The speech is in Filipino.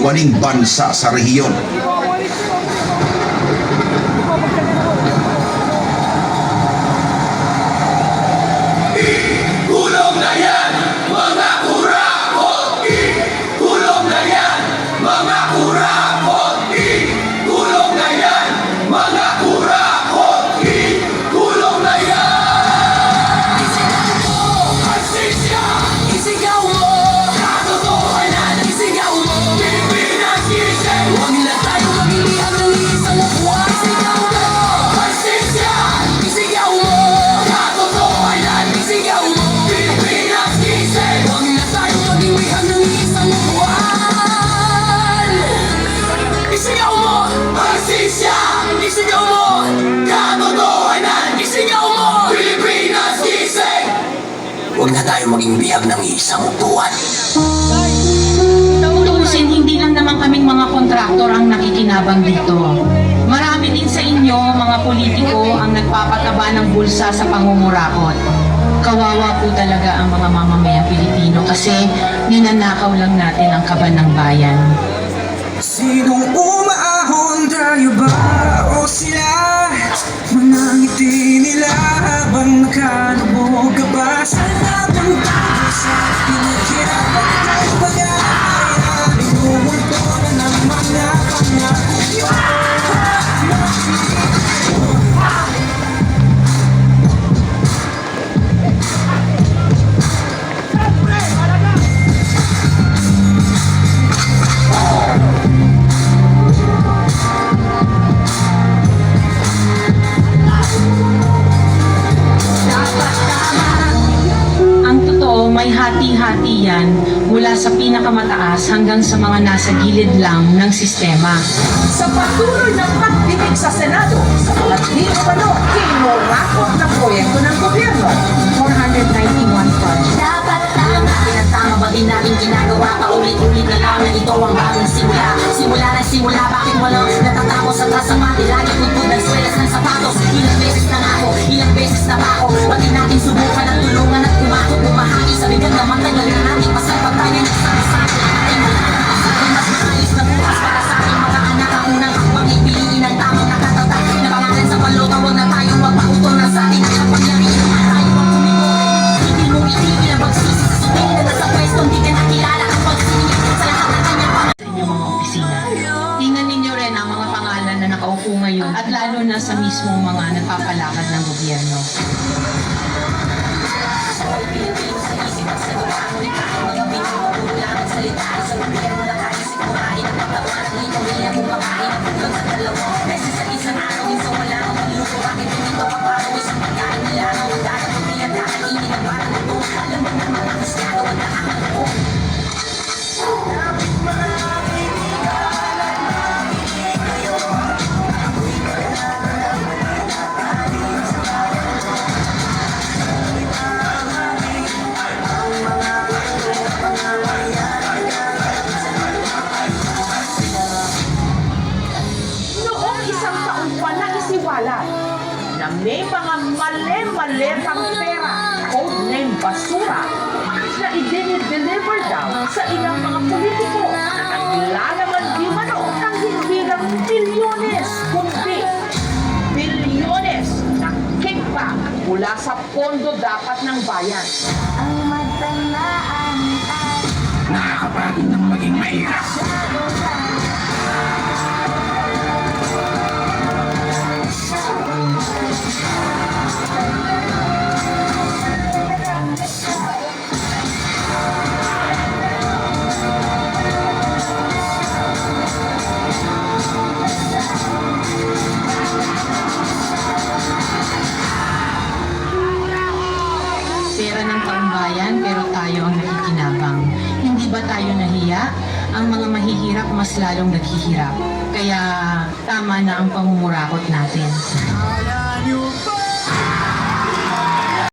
waning bansa sa rehiyon. Kulong na yan, mga kurakot! Kulong na yan, mga kurakot! Kulong na yan, mga kurakot! Kulong na yan! Isigaw mo, Parsisya! Isigaw mo, katotohanan! Isigaw mo, Pilipinas gising! Huwag na tayo magliliham ng isang buwan! Isigaw mo, Parsisya! Isigaw mo, katotohanan! Isigaw mo, Pilipinas gising! Huwag na tayo magliliham ng isang buwan! Isigaw mo, Parsisya! Isigaw mo, katotohanan! Isigaw mo, Pilipinas gising! Huwag na tayo maging bihag ng isang upuan. Tuusin, hindi lang naman kaming mga kontraktor ang nakikinabang dito. Marami din sa inyo, mga politiko, ang nagpapataba ng bulsa sa pangumurakot. Kawawa po talaga ang mga mamamayang Pilipino kasi ninanakaw lang natin ang kaban ng bayan. Sinong umaahon, tayo ba o sila? Mga ngiti nila habang nakalubog ka ba? Sa labang tayo sa pinaghirapan ng pag-aaral, inumulto na ng mga pangako. Ang totoo, may hati-hati yan mula sa pinakamataas hanggang sa mga nasa gilid lang ng sistema. Sa patuloy ng pagdinig sa Senado sa mga di umano kinurakot na proyekto ng gobyerno, 491 projects. Dapat tama, pinatama ba din natin ginagawa? Paulit-ulit na lang na ito ang bagong simula. Simula na simula, bakit walang natatapos sa trasamati? Lagi kuntod ng swelas ng sapatos. Ilang beses na nga ako, ilang beses na ba ako? Pati natin subukan at tulungan at kumakot, bumahagi sa bigang naman tayo na natin pasal tayo nagsasasakit. Ay mas maayos na bukas para sa aking mga anak. Ang unang hakbang ipiliin ang tamang nakatatak na pangalan sa balota. Huwag na tayong magpautol na sa ating nakapangyarihan. Tayo ang tumiko, hindi mo itigil ang pagsisi sa suting na nasa pwesto. Hindi ka nakilala ang pagsingit sa lahat ng kanyang Sa inyong mga opisina. Tingnan ninyo rin ang mga pangalan na nakaupo ngayon at lalo na sa mismong mga nagpapalakad ng gobyerno. Noong isang taon pa na isiwala na may mga mali-maletang pera, codename basura, na i-deliver daw sa ilang mga politiko na naglalaman di mano ng hindi lang bilyones, kundi bilyones na kickback mula sa pondo dapat ng bayan. Nakakapagod ng maging mahirap. Pera ng taong bayan pero tayo ang nakikinabang. Hindi ba tayo nahiya? Ang mga mahihirap mas lalong naghihirap. Kaya tama na ang pamumurakot natin. Kala niyo ba